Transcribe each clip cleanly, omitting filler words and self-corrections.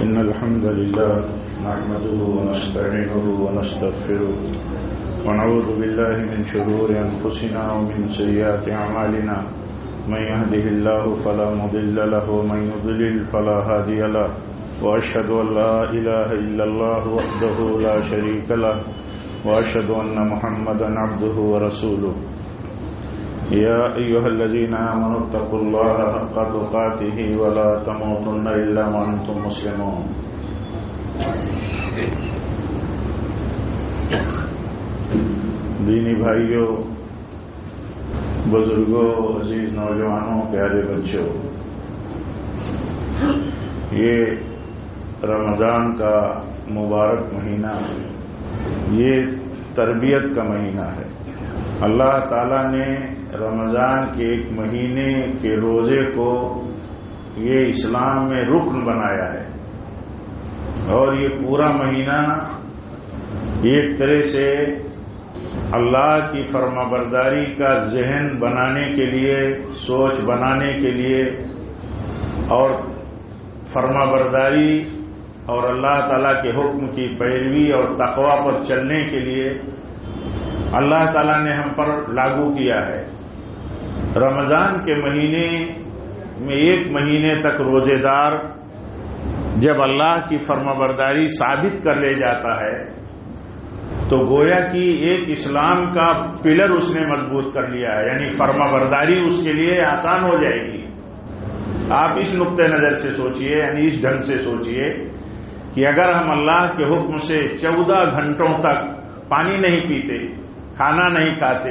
إن الحمد لله نحمده ونستعينه ونستغفره ونعوذ بالله من شرور أنفسنا ومن سيئات أعمالنا من يهده الله فلا مضل له ومن يضلل فلا هادي له وأشهد أن لا إله إلا الله وحده لا شريك له وأشهد أن محمدا عبده ورسوله يا أيها الذين آمنوا اتقوا الله حق تقاته ولا تموتن إلا وأنتم مسلمون دینی بھائیوں، بزرگوں، عزیز نوجوانوں، پیارے بچوں، یہ رمضان کا مبارک مہینہ ہے، یہ تربیت کا مہینہ ہے۔ اللہ تعالیٰ نے رمضان کے ایک مہینے کے روزے کو یہ اسلام میں رکن بنایا ہے، اور یہ پورا مہینہ ایک طرح سے اللہ کی فرما برداری کا ذہن بنانے کے لیے، سوچ بنانے کے لیے، اور فرما برداری اور اللہ تعالیٰ کے حکم کی پیروی اور تقوی پر چلنے کے لیے اللہ تعالیٰ نے ہم پر لاگو کیا ہے۔ رمضان کے مہینے میں ایک مہینے تک روزے دار جب اللہ کی فرما برداری ثابت کر لے جاتا ہے تو گویا کہ ایک اسلام کا پلر اس نے مضبوط کر لیا ہے، یعنی فرما برداری اس کے لیے آسان ہو جائے گی۔ آپ اس نقطۂ نظر سے سوچئے، یعنی اس ڈھنگ سے سوچئے کہ اگر ہم اللہ کے حکم سے 14 گھنٹوں تک پانی نہیں پیتے، کھانا نہیں کھاتے،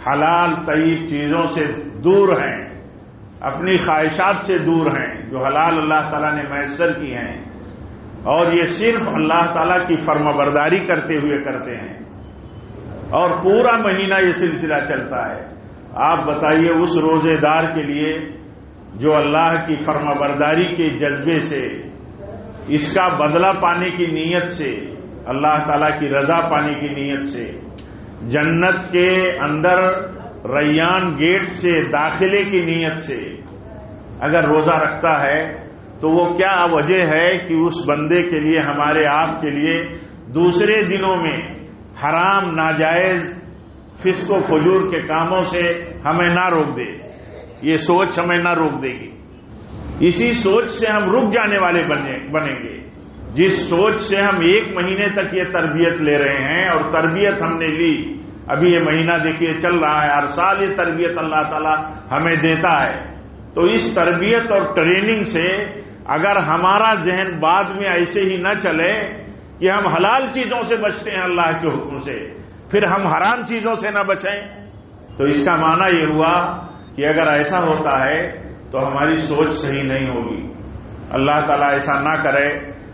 حلال طیب چیزوں سے دور ہیں، اپنی خواہشات سے دور ہیں جو حلال اللہ تعالیٰ نے میسر کی ہیں، اور یہ صرف اللہ تعالیٰ کی فرما برداری کرتے ہوئے کرتے ہیں، اور پورا مہینہ یہ سلسلہ چلتا ہے، آپ بتائیے اس روزے دار کے لیے جو اللہ کی فرما برداری کے جذبے سے، اس کا بدلہ پانے کی نیت سے، اللہ تعالیٰ کی رضا پانے کی نیت سے، جنت کے اندر ریان گیٹ سے داخلے کی نیت سے اگر روزہ رکھتا ہے تو وہ کیا وجہ ہے کہ اس بندے کے لیے، ہمارے آپ کے لیے دوسرے دنوں میں حرام ناجائز فسق و فجور کے کاموں سے ہمیں نہ روک دے؟ یہ سوچ ہمیں نہ روک دے گی۔ اسی سوچ سے ہم رک جانے والے بنیں گے، جس سوچ سے ہم ایک مہینے تک یہ تربیت لے رہے ہیں، اور تربیت ہم نے لی، ابھی یہ مہینہ دیکھیے چل رہا ہے، ہر سال یہ تربیت اللہ تعالیٰ ہمیں دیتا ہے۔ تو اس تربیت اور ٹریننگ سے اگر ہمارا ذہن بعد میں ایسے ہی نہ چلے کہ ہم حلال چیزوں سے بچتے ہیں اللہ کے حکم سے، پھر ہم حرام چیزوں سے نہ بچیں، تو اس کا معنی یہ ہوا کہ اگر ایسا ہوتا ہے تو ہماری سوچ صحیح نہیں ہوگی۔ اللہ تعالیٰ ایسا نہ کرے،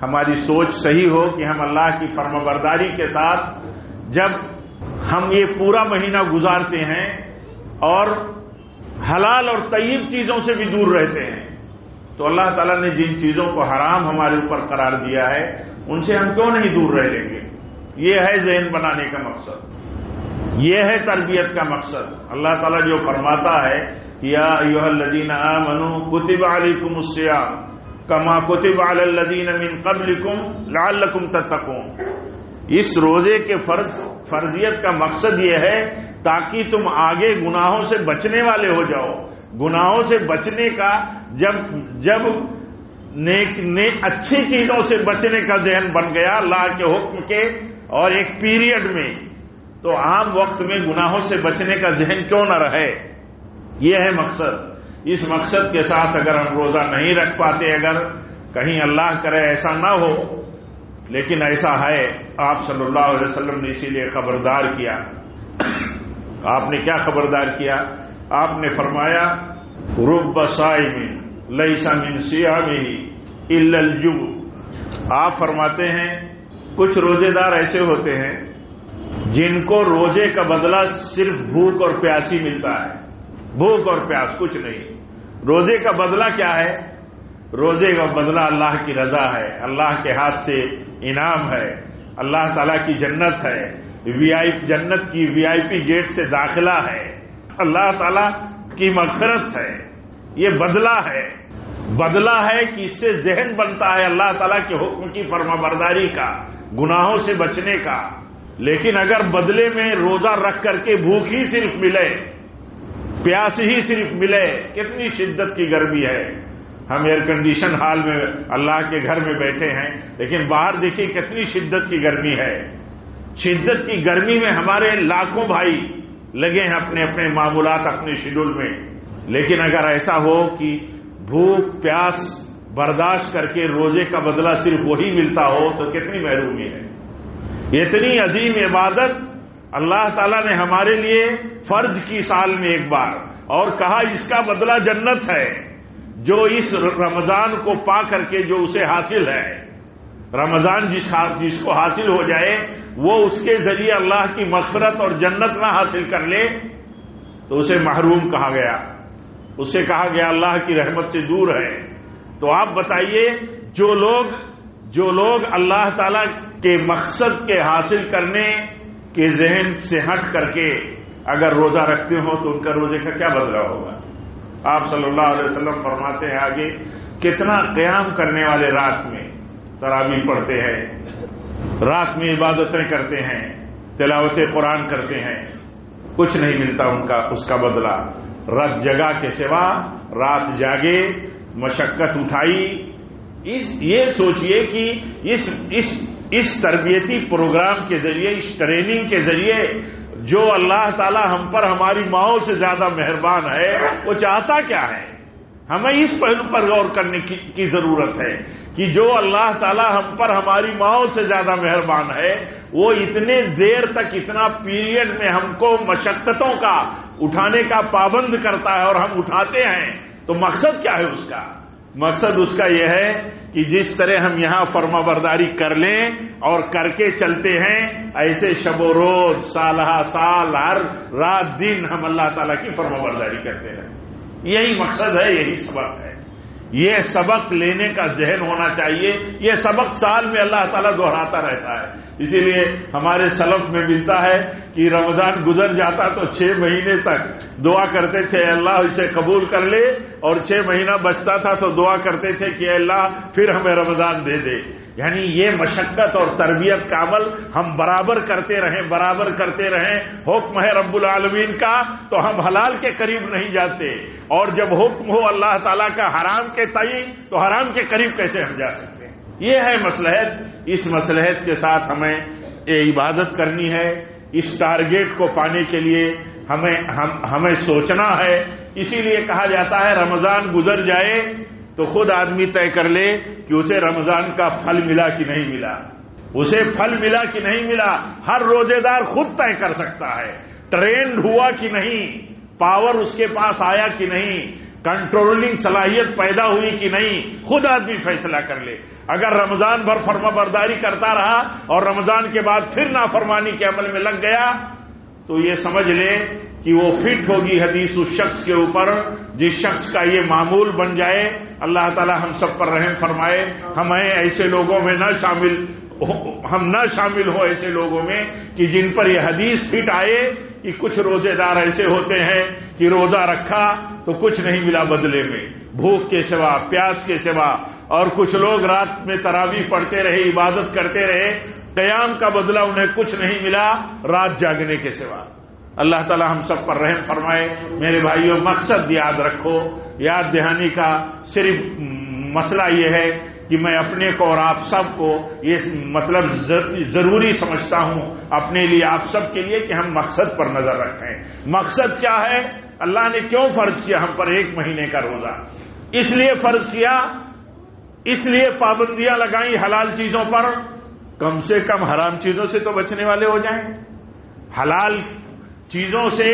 ہماری سوچ صحیح ہو کہ ہم اللہ کی فرما برداری کے ساتھ جب ہم یہ پورا مہینہ گزارتے ہیں اور حلال اور طیب چیزوں سے بھی دور رہتے ہیں، تو اللہ تعالیٰ نے جن چیزوں کو حرام ہمارے اوپر قرار دیا ہے ان سے ہم کیوں نہیں دور رہ لیں گے؟ یہ ہے ذہن بنانے کا مقصد، یہ ہے تربیت کا مقصد۔ اللہ تعالیٰ جو فرماتا ہے یا ایھا الذین آمنوا کتب علیکم الصیام کما کتب علی الذین من قبلکم لعلکم تتقون، اس روزے کے فرضیت کا مقصد یہ ہے تاکہ تم آگے گناہوں سے بچنے والے ہو جاؤ۔ گناہوں سے بچنے کا جب اچھی چیزوں سے بچنے کا ذہن بن گیا اللہ کے حکم کے اور ایک پیریڈ میں، تو عام وقت میں گناہوں سے بچنے کا ذہن کیوں نہ رہے؟ یہ ہے مقصد۔ اس مقصد کے ساتھ اگر ہم روزہ نہیں رکھ پاتے، اگر کہیں اللہ کرے ایسا نہ ہو، لیکن ایسا ہے، آپ صلی اللہ علیہ وسلم نے اسی لیے خبردار کیا۔ آپ نے کیا خبردار کیا؟ آپ نے فرمایا رب صائم لیس من صیامہ الا الجوع۔ آپ فرماتے ہیں کچھ روزے دار ایسے ہوتے ہیں جن کو روزے کا بدلہ صرف بھوک اور پیاس ہی ملتا ہے، بھوک اور پیاس، کچھ نہیں۔ روزے کا بدلہ کیا ہے؟ روزے کا بدلہ اللہ کی رضا ہے، اللہ کے ہاتھ سے انعام ہے، اللہ تعالیٰ کی جنت ہے، جنت کی VIP گیٹ سے داخلہ ہے، اللہ تعالیٰ کی مغفرت ہے، یہ بدلہ ہے۔ بدلہ ہے کہ اس سے ذہن بنتا ہے اللہ تعالیٰ کے حکم کی فرمانبرداری کا، گناہوں سے بچنے کا۔ لیکن اگر بدلے میں روزہ رکھ کر کے بھوک ہی صرف ملے، پیاس ہی صرف ملے، کتنی شدت کی گرمی ہے۔ ہم ایئر کنڈیشن ہال میں اللہ کے گھر میں بیٹھے ہیں، لیکن باہر دیکھیے کتنی شدت کی گرمی ہے۔ شدت کی گرمی میں ہمارے لاکھوں بھائی لگے ہیں اپنے اپنے معمولات، اپنے شیڈول میں۔ لیکن اگر ایسا ہو کہ بھوک پیاس برداشت کر کے روزے کا بدلہ صرف وہی ملتا ہو تو کتنی محرومی ہے۔ اتنی عظیم عبادت اللہ تعالیٰ نے ہمارے لیے فرض کی سال میں ایک بار، اور کہا اس کا بدلہ جنت ہے۔ جو اس رمضان کو پا کر کے جو اسے حاصل ہے، رمضان جس کو حاصل ہو جائے وہ اس کے ذریعے اللہ کی مغفرت اور جنت نہ حاصل کر لے تو اسے محروم کہا گیا، اسے کہا گیا اللہ کی رحمت سے دور ہے۔ تو آپ بتائیے جو لوگ اللہ تعالی کے مقصد کے حاصل کرنے کے ذہن سے ہٹ کر کے اگر روزہ رکھتے ہو تو ان کا روزے کا کیا بدلہ ہوگا؟ آپ صلی اللہ علیہ وسلم فرماتے ہیں آگے، کتنا قیام کرنے والے رات میں تراویح پڑھتے ہیں، رات میں عبادتیں کرتے ہیں، تلاوت قرآن کرتے ہیں، کچھ نہیں ملتا ان کا اس کا بدلہ۔ رات جگہ کے سوا رات جاگے، مشقت اٹھائی۔ یہ سوچئے کہ اس تربیتی پروگرام کے ذریعے، اس ٹریننگ کے ذریعے جو اللہ تعالی ہم پر ہماری ماؤں سے زیادہ مہربان ہے وہ چاہتا کیا ہے؟ ہمیں اس پہلو پر غور کرنے کی ضرورت ہے کہ جو اللہ تعالی ہم پر ہماری ماؤں سے زیادہ مہربان ہے وہ اتنے دیر تک، اتنا پیریڈ میں ہم کو مشقتوں کا اٹھانے کا پابند کرتا ہے اور ہم اٹھاتے ہیں، تو مقصد کیا ہے اس کا؟ مقصد اس کا یہ ہے کہ جس طرح ہم یہاں فرما برداری کر لیں اور کر کے چلتے ہیں، ایسے شب و روز، سالہ سال، ہر رات دن ہم اللہ تعالیٰ کی فرما برداری کرتے ہیں۔ یہی مقصد ہے، یہی سبق ہے۔ یہ سبق لینے کا ذہن ہونا چاہیے۔ یہ سبق سال میں اللہ تعالیٰ دہراتا رہتا ہے۔ اسی لیے ہمارے سلف میں ملتا ہے کہ رمضان گزر جاتا تو 6 مہینے تک دعا کرتے تھے اللہ اسے قبول کر لے، اور 6 مہینہ بچتا تھا تو دعا کرتے تھے کہ اللہ پھر ہمیں رمضان دے دے۔ یعنی یہ مشقت اور تربیت کا عمل ہم برابر کرتے رہیں۔ حکم ہے رب العالمین کا تو ہم حلال کے قریب نہیں جاتے، اور جب حکم ہو اللہ تعالیٰ کا حرام کے تئیں تو حرام کے قریب کیسے ہم جا سکتے ہیں؟ یہ ہے مصلحت۔ اس مصلحت کے ساتھ ہمیں عبادت کرنی ہے۔ اس ٹارگیٹ کو پانے کے لیے ہمیں سوچنا ہے۔ اسی لیے کہا جاتا ہے رمضان گزر جائے تو خود آدمی طے کر لے کہ اسے رمضان کا پھل ملا کہ نہیں ملا، اسے پھل ملا کہ نہیں ملا۔ ہر روزے دار خود طے کر سکتا ہے، ٹرینڈ ہوا کہ نہیں، پاور اس کے پاس آیا کہ نہیں، کنٹرولنگ صلاحیت پیدا ہوئی کہ نہیں، خود آدمی فیصلہ کر لے۔ اگر رمضان بھر فرما برداری کرتا رہا اور رمضان کے بعد پھر نافرمانی کے عمل میں لگ گیا تو یہ سمجھ لے کہ وہ فٹ ہوگی حدیث اس شخص کے اوپر جس شخص کا یہ معمول بن جائے۔ اللہ تعالی ہم سب پر رحم فرمائے، ہمیں ایسے لوگوں میں نہ شامل ہو ایسے لوگوں میں کہ جن پر یہ حدیث فٹ آئے کہ کچھ روزے دار ایسے ہوتے ہیں کہ روزہ رکھا تو کچھ نہیں ملا بدلے میں، بھوک کے سوا، پیاس کے سوا، اور کچھ لوگ رات میں تراویح پڑھتے رہے، عبادت کرتے رہے، قیام کا بدلہ انہیں کچھ نہیں ملا رات جاگنے کے سوا۔ اللہ تعالی ہم سب پر رحم فرمائے۔ میرے بھائیوں، مقصد یاد رکھو، یاد دہانی کا صرف مسئلہ یہ ہے کہ میں اپنے کو اور آپ سب کو یہ مطلب ضروری سمجھتا ہوں اپنے لیے، آپ سب کے لیے، کہ ہم مقصد پر نظر رکھیں۔ مقصد کیا ہے؟ اللہ نے کیوں فرض کیا ہم پر 1 مہینے کا روزہ؟ اس لیے فرض کیا، اس لیے پابندیاں لگائیں حلال چیزوں پر، کم سے کم حرام چیزوں سے تو بچنے والے ہو جائیں۔ حلال چیزوں سے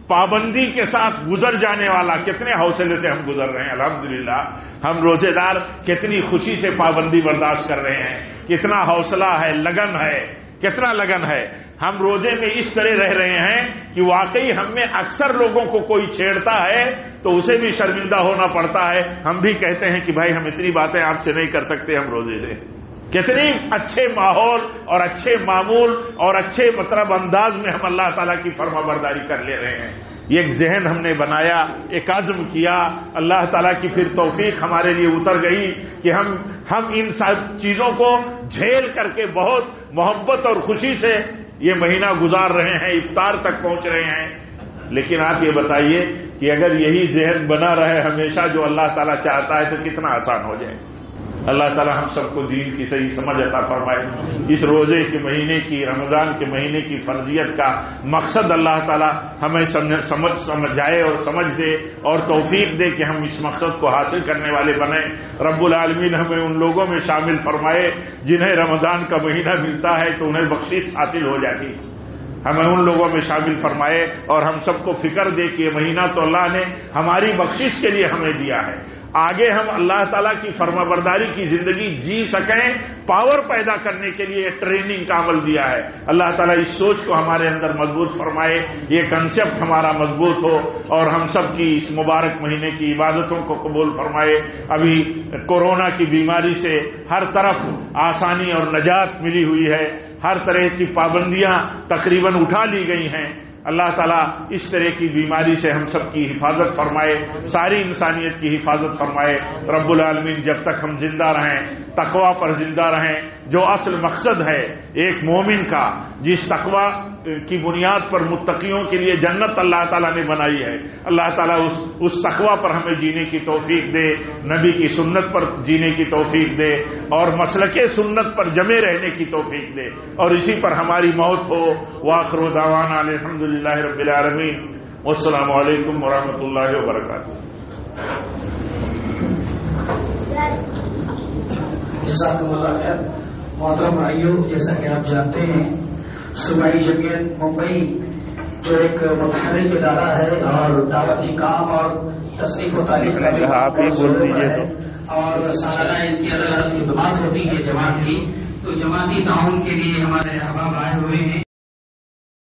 پابندی کے ساتھ گزر جانے والا، کتنے حوصلے سے ہم گزر رہے ہیں الحمدللہ۔ ہم روزے دار کتنی خوشی سے پابندی برداشت کر رہے ہیں، کتنا حوصلہ ہے، لگن ہے، کتنا لگن ہے۔ ہم روزے میں اس طرح رہ رہے ہیں کہ واقعی ہم میں اکثر لوگوں کو کوئی چھیڑتا ہے تو اسے بھی شرمندہ ہونا پڑتا ہے۔ ہم بھی کہتے ہیں کہ بھائی ہم اتنی باتیں آپ سے نہیں کر سکتے، ہم روزے سے کتنی اچھے ماحول اور اچھے معمول اور اچھے مطلب انداز میں ہم اللہ تعالیٰ کی فرما برداری کر لے رہے ہیں. یہ ایک ذہن ہم نے بنایا، ایک عزم کیا، اللہ تعالیٰ کی پھر توفیق ہمارے لیے اتر گئی کہ ہم ان سب چیزوں کو جھیل کر کے بہت محبت اور خوشی سے یہ مہینہ گزار رہے ہیں، افطار تک پہنچ رہے ہیں. لیکن آپ یہ بتائیے کہ اگر یہی ذہن بنا رہے ہمیشہ جو اللہ تعالیٰ چاہتا ہے تو کتنا آسان ہو جائے. اللہ تعالیٰ ہم سب کو دین کی صحیح سمجھ عطا فرمائے. اس روزے کے مہینے کی، رمضان کے مہینے کی فرضیت کا مقصد اللہ تعالیٰ ہمیں سمجھائے اور سمجھ دے اور توفیق دے کہ ہم اس مقصد کو حاصل کرنے والے بنیں. رب العالمین ہمیں ان لوگوں میں شامل فرمائے جنہیں رمضان کا مہینہ ملتا ہے تو انہیں بخشش حاصل ہو جاتی. ہمیں ان لوگوں میں شامل فرمائے اور ہم سب کو فکر دے کہ یہ مہینہ تو اللہ نے ہماری بخشش کے لیے ہمیں دیا ہے. آگے ہم اللہ تعالیٰ کی فرما برداری کی زندگی جی سکیں، پاور پیدا کرنے کے لیے ٹریننگ کا عمل دیا ہے. اللہ تعالیٰ اس سوچ کو ہمارے اندر مضبوط فرمائے، یہ کنسیپٹ ہمارا مضبوط ہو اور ہم سب کی اس مبارک مہینے کی عبادتوں کو قبول فرمائے. ابھی کورونا کی بیماری سے ہر طرف آسانی اور نجات ملی ہوئی ہے، ہر طرح کی پابندیاں تقریباً اٹھا لی گئی ہیں. اللہ تعالیٰ اس طرح کی بیماری سے ہم سب کی حفاظت فرمائے، ساری انسانیت کی حفاظت فرمائے. رب العالمین جب تک ہم زندہ رہیں، تقوی پر زندہ رہیں، جو اصل مقصد ہے ایک مومن کا، جس تقوی کی بنیاد پر متقیوں کے لیے جنت اللہ تعالیٰ نے بنائی ہے. اللہ تعالیٰ اس تقوی پر ہمیں جینے کی توفیق دے، نبی کی سنت پر جینے کی توفیق دے اور مسلک سنت پر جمے رہنے کی توفیق دے اور اسی پر ہماری موت ہو. وآخر دعوانا الحمدللہ رب العالمین. والسلام علیکم ورحمۃ اللہ وبرکاتہ. جزاکم اللہ خیر. محترم بھائیو، جیسا کہ آپ جانتے ہیں صوبائی جمعیت ممبئی جو ایک متحرک ادارہ ہے اور دعوتی کام اور تصنیف و تعلیم کا اور سالانہ ان کی الگ الگ خدمات ہوتی ہے جماعت کی. تو جماعتی تعاون کے لیے ہمارے احباب آئے ہوئے ہیں.